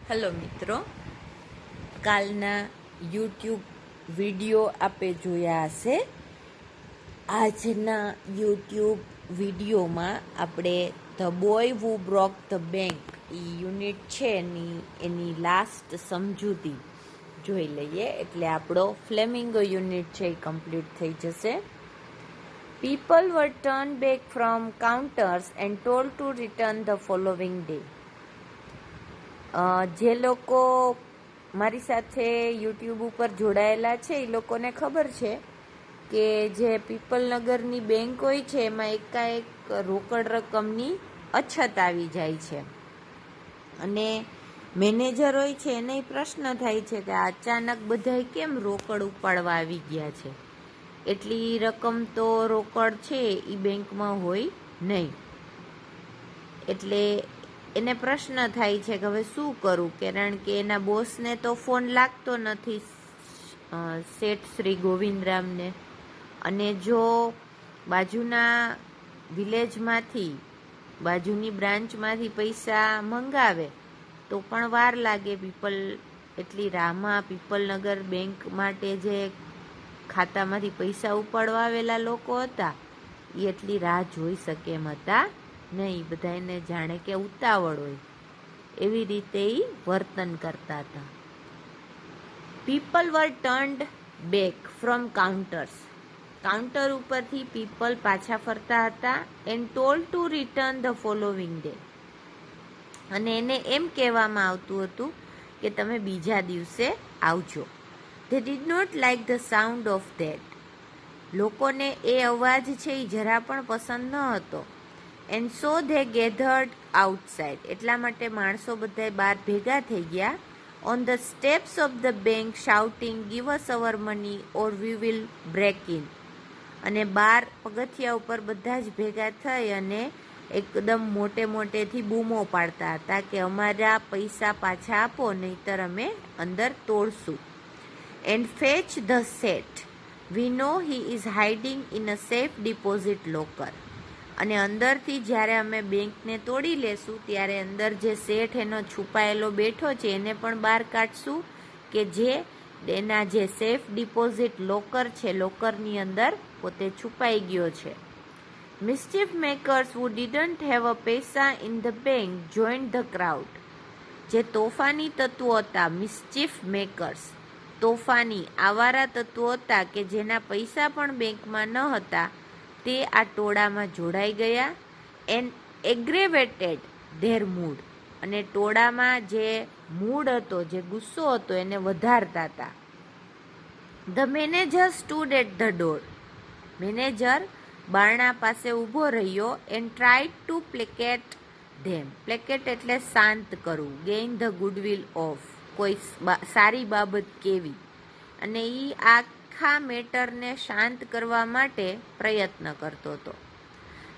Hello મિત્રો, કાલના YouTube video આપે જોયા હશે. આજના યુટ્યુબ વિડીયોમાં આપણે the boy who broke the bank unit છે એની લાસ્ટ સમજૂતી જોઈ લઈએ, એટલે આપણો ફ્લેમિંગો યુનિટ છે એ કમ્પ્લીટ થઈ જશે. People were turned back from counters and told to return the following day. જે લોકો મારી સાથે યુટ્યુબ ઉપર જોડાયેલા છે એ લોકોને ખબર છે કે જે પીપલનગરની બેંક હોય છે એમાં એકાએક રોકડ રકમની અછત આવી જાય છે અને મેનેજર હોય છે એને પ્રશ્ન થાય છે કે અચાનક બધાય કેમ રોકડ ઉપાડવા આવી ગયા છે, એટલી રકમ તો રોકડ છે એ બેંકમાં હોય નહીં. એટલે એને પ્રશ્ન થાય છે કે હવે શું કરું, કારણ કે એના બોસને તો ફોન લાગતો નથી, શેઠ શ્રી ગોવિંદરામને, અને જો બાજુના વિલેજમાંથી બાજુની બ્રાન્ચમાંથી પૈસા મંગાવે તો પણ વાર લાગે. એટલી રાહમાં પીપલનગર બેંક માટે જે ખાતામાંથી પૈસા ઉપાડવા આવેલા લોકો હતા એ એટલી રાહ જોઈ શકે એમ હતા નહીં. બધાને જાણે કે ઉતાવળ હોય એવી રીતે એ વર્તન કરતા હતા. People var turned back from counters, counter ઉપરથી પીપલ પાછા ફરતા હતા. And told two return the following day, અને એને એમ કહેવામાં આવતું હતું કે તમે બીજા દિવસે આવજો. They did not like the sound of that. લોકોને એ અવાજ છે એ જરા પણ પસંદ ન હતો. And so they gathered outside. એટલા માટે માણસો બધા બહાર ભેગા થઈ ગયા. On the steps of the bank shouting, give us our money or we will break in. અને બહાર પગથિયા ઉપર બધા જ ભેગા થઈ અને એકદમ મોટેથી બૂમો પાડતા હતા કે અમારા પૈસા પાછા આપો નહીતર અમે અંદર તોડશું. And fetch the set. We know he is hiding in a safe deposit locker. અને અંદરથી જ્યારે અમે બેંકને તોડી લેશું ત્યારે અંદર જે શેઠ એનો છુપાયેલો બેઠો છે એને પણ બહાર કાઢશું કે જે એના જે સેફ ડિપોઝિટ લોકર છે, લોકરની અંદર પોતે છુપાઈ ગયો છે. Mischief makers who didn't have a પૈસા in the bank joined the crowd. જે તોફાની તત્વો હતા, મિસ્ચીફ મેકર્સ, તોફાની આવારા તત્વો હતા કે જેના પૈસા પણ બેંકમાં ન હતા, તે આ ટોળામાં જોડાઈ ગયા. એન્ડ એગ્રેવેટેડ ધેર મૂડ, અને ટોળામાં જે મૂડ હતો, જે ગુસ્સો હતો એને વધારતા હતા. The manager stood at the door, manager બારણા પાસે ઊભો રહ્યો. And tried to placate them, placate એટલે શાંત કરવું, ગેઇન ધ ગુડવિલ ઓફ, કોઈ સારી બાબત કેવી, અને એ આખા મેટરને શાંત કરવા માટે પ્રયત્ન કરતો હતો.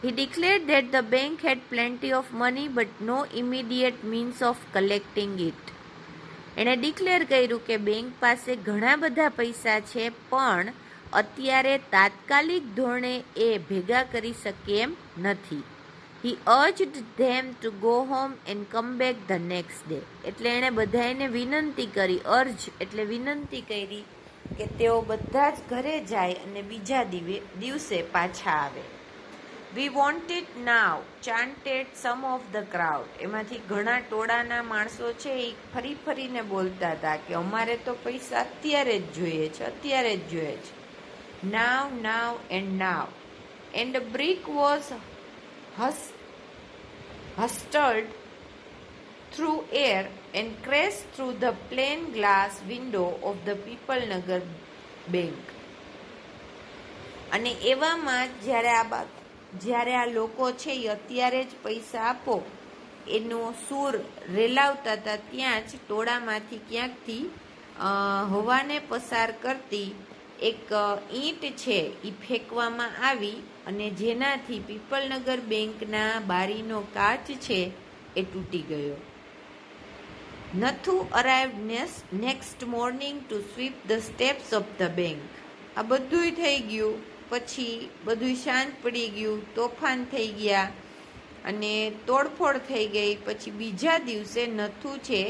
He declared that the bank had plenty of money but no immediate means of collecting it. એણે ડિક્લેર કર્યું કે બેંક પાસે ઘણા બધા પૈસા છે પણ અત્યારે તાત્કાલિક ધોરણે એ ભેગા કરી શકે એમ નથી. He urged them to go home and come back the next day. એટલે એણે બધાને વિનંતી કરી, અર્જ એટલે વિનંતી કરી કે તેઓ બધા જ ઘરે જાય અને બીજા દિવસે પાછા આવે. We want it now, chanted some of the crowd. એમાંથી ઘણા ટોળાના માણસો છે એ ફરીને બોલતા હતા કે અમારે તો પૈસા અત્યારે જ જોઈએ છે, અત્યારે જ જોઈએ છે. Now, now and now. And a brick was hurled through air and crashed through the plain glass window of the Pipalnagar bank. અને એવામાં જ્યારે આ લોકો છે એ અત્યારે જ પૈસા આપો એનો સૂર રેલાવતા હતા, ત્યાં જ ટોળામાંથી ક્યાંકથી હવાને પસાર કરતી એક ઈંટ છે એ ફેંકવામાં આવી અને જેનાથી પીપલનગર બેંકના બારીનો કાચ છે એ તૂટી ગયો. Nathu arrived next morning to sweep the steps of the bank. આ બધુંય થઈ ગયું, પછી બધું શાંત પડી ગયું, તોફાન થઈ ગયા અને તોડફોડ થઈ ગઈ. પછી બીજા દિવસે નથુ છે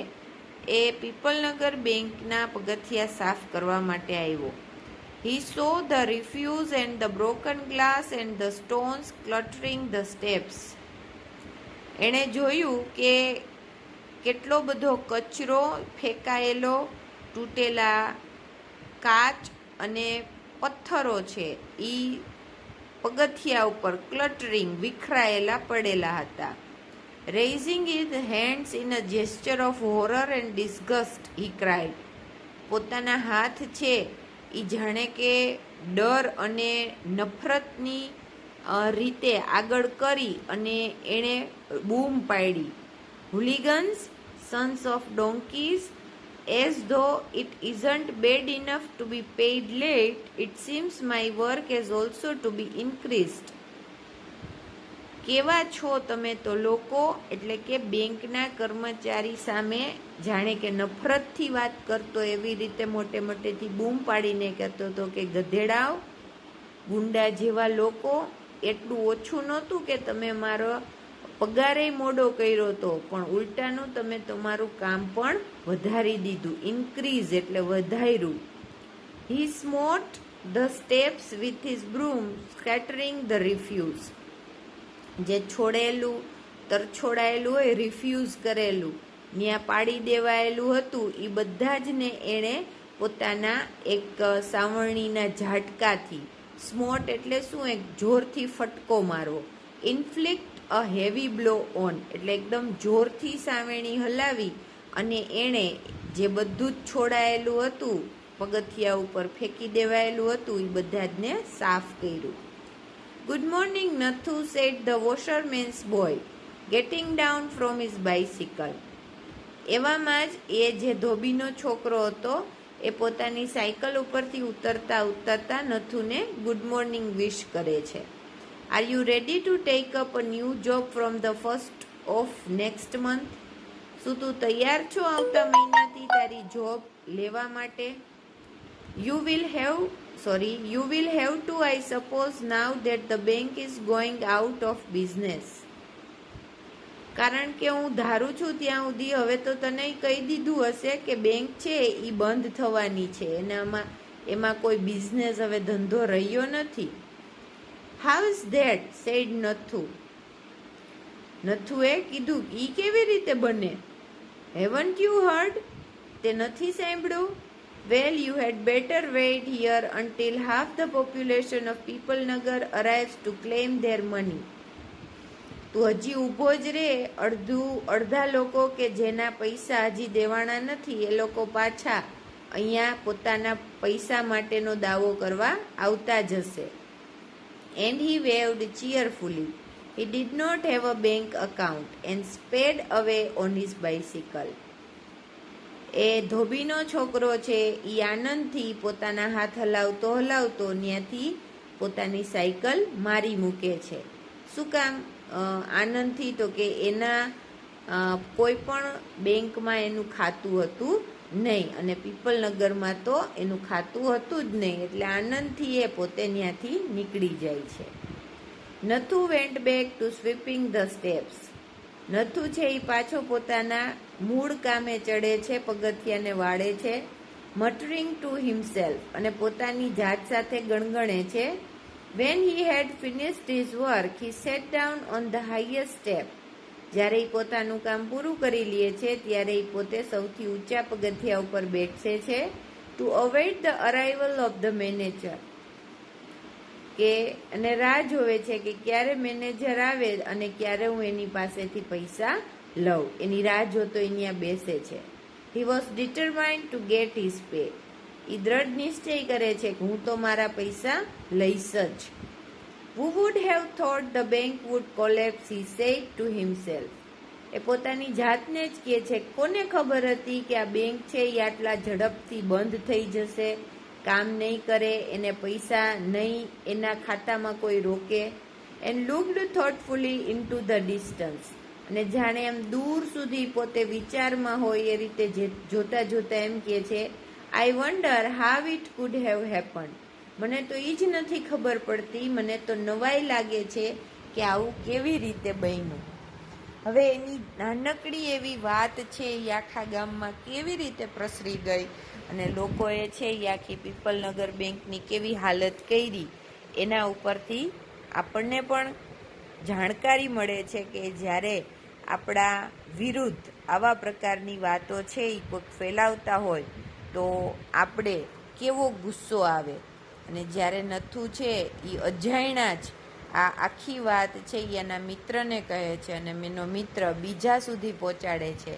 એ પીપલનગર બેંકના પગથિયા સાફ કરવા માટે આવ્યો. He saw the refuse and the broken glass and the stones cluttering the steps. એણે જોયું કે કેટલો બધો કચરો ફેંકાયેલો, તૂટેલા કાચ અને પથ્થરો છે એ પગથિયા ઉપર ક્લટરિંગ વિખરાયેલા પડેલા હતા. Raising his hands in a gesture of horror and disgust, he cried. પોતાના હાથ છે એ જાણે કે ડર અને નફરતની રીતે આગળ કરી અને એણે બૂમ પાડી. Hooligans, sons of donkeys, as though it isn't bad enough to be paid late, it seems my work has also to be increased. કેવા છો તમે તો લોકો, એટલે કે બેંકના કર્મચારી સામે જાણે કે નફરતથી વાત કરતો, એવી રીતે મોટે મોટેથી બૂમ પાડીને કહેતો હતો કે ગધેડાઓ, ગુંડા જેવા લોકો, એટલું ઓછું નહોતું કે તમે મારો પગારે મોડો કર્યો હતો, પણ ઉલટાનું તમે તમારું કામ પણ વધારી દીધું. ઇન્ક્રીઝ એટલે વધાર્યું. He smote the steps with his broom, scattering the refuse. જે છોડેલું તરછોડાયેલું હોય, રિફ્યુઝ કરેલું, ત્યાં પાડી દેવાયેલું હતું, એ બધા જ ને એણે પોતાના એક સાવરણીના ઝાટકાથી, સ્મોટ એટલે શું, એક જોરથી ફટકો મારવો, ઇન્ફ્લિક્ટ અ હેવી બ્લો ઓન એટલે એકદમ જોરથી સાવરણી હલાવી અને એણે જે બધું જ છોડાયેલું હતું, પગથિયા ઉપર ફેંકી દેવાયેલું હતું, એ બધા જ ને સાફ કર્યું. Good morning, Nathu, said the washerman's boy, getting down from his bicycle. એવામાં જ એ જે ધોબીનો છોકરો હતો એ પોતાની સાયકલ ઉપરથી ઉતરતા ઉતરતા નથુને ગુડ મોર્નિંગ વિશ કરે છે. Are you ready to take up a new job from the 1st of next month? શું તું તૈયાર છો આવતા મહિનાથી તારી જોબ લેવા માટે? You will have to, I suppose, now that the bank is going out of business. કારણ કે હું ધારું છું ત્યાં સુધી હવે તો તને કહી દીધું હશે કે બેંક છે એ બંધ થવાની છે, એમાં કોઈ બિઝનેસ હવે ધંધો રહ્યો નથી. How is that? said Nathu. નથુએ કીધું, ઈ કેવી રીતે બને? Haven't you heard? તે નથી સાંભળ્યું? Well, you had better wait here until half the population of Pipalnagar arrives to claim their money. તું હજી ઊભો જ રે, અડધા લોકો કે જેના પૈસા હજી દેવાના નથી એ લોકો પાછા અહીંયા પોતાના પૈસા માટેનો દાવો કરવા આવતા જશે. And he waved cheerfully. He did not have a bank account and sped away on his bicycle. એ ધોબીનો છોકરો છે એ આનંદથી પોતાના હાથ હલાવતો હલાવતો ત્યાંથી પોતાની સાયકલ મારી મૂકે છે. શું કામ આનંદથી? તો કે એના કોઈ પણ બેંકમાં એનું ખાતું હતું નહીં અને પીપલનગરમાં તો એનું ખાતું હતું જ નહીં, એટલે આનંદથી એ પોતે ત્યાંથી નીકળી જાય છે. Nathu went back to sweeping the steps. Nathu છે એ પાછો પોતાના મૂળ કામે ચડે છે, પગથિયાને વાળે છે. મટરિંગ ટુ હિમસેલ્ફ અને પોતાની જાત સાથે ગણગણે છે. When he had finished his work, he sat down on the highest step. જ્યારે એ પોતાનું કામ પૂરું કરી લે છે ત્યારે એ પોતે સૌથી ઊંચા પગથિયા ઉપર બેઠે છે. Two avoid the arrival of the manager, કે અને રાહ જોવે છે કે ક્યારે મેનેજર આવે અને ક્યારે હું એની પાસેથી પૈસા લઉં, એની રાહ જોતો અહીંયા બેસે છે. He was determined to get his pay. એ દ્રઢ નિશ્ચય કરે છે કે હું તો મારા પૈસા લઈશ જ. Who would have thought the bank would collapse, he said to himself. એ પોતાની જાતને જ કહે છે, કોને ખબર હતી કે આ બેંક છે એ આટલા ઝડપથી બંધ થઈ જશે, કામ નહીં કરે, એને પૈસા નહીં એના ખાતામાં કોઈ રોકે. And looked thoughtfully into the distance, અને જાણે એમ દૂર સુધી પોતે વિચારમાં હોય એ રીતે જોતા જોતા એમ કહે છે, I wonder how it could have happened. મને તો એ જ નથી ખબર પડતી, મને તો નવાઈ લાગે છે કે આવું કેવી રીતે બન્યું. હવે એની નાનકડી એવી વાત છે એ આખા ગામમાં કેવી રીતે પ્રસરી ગઈ અને લોકોએ છે એ આખી પીપલનગર બેંકની કેવી હાલત કરી, એના ઉપરથી આપણને પણ જાણકારી મળે છે કે જ્યારે આપણા વિરુદ્ધ આવા પ્રકારની વાતો છે એ કોઈક ફેલાવતા હોય તો આપણે કેવો ગુસ્સો આવે, અને જ્યારે નથુ છે એ અજાણ્યા જ આ આખી વાત છે એ એના મિત્રને કહે છે અને એનો મિત્ર બીજા સુધી પહોંચાડે છે,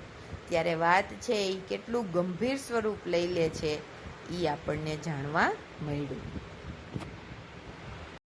ત્યારે વાત છે એ કેટલું ગંભીર સ્વરૂપ લઈ લે છે એ આપણને જાણવા મળ્યું.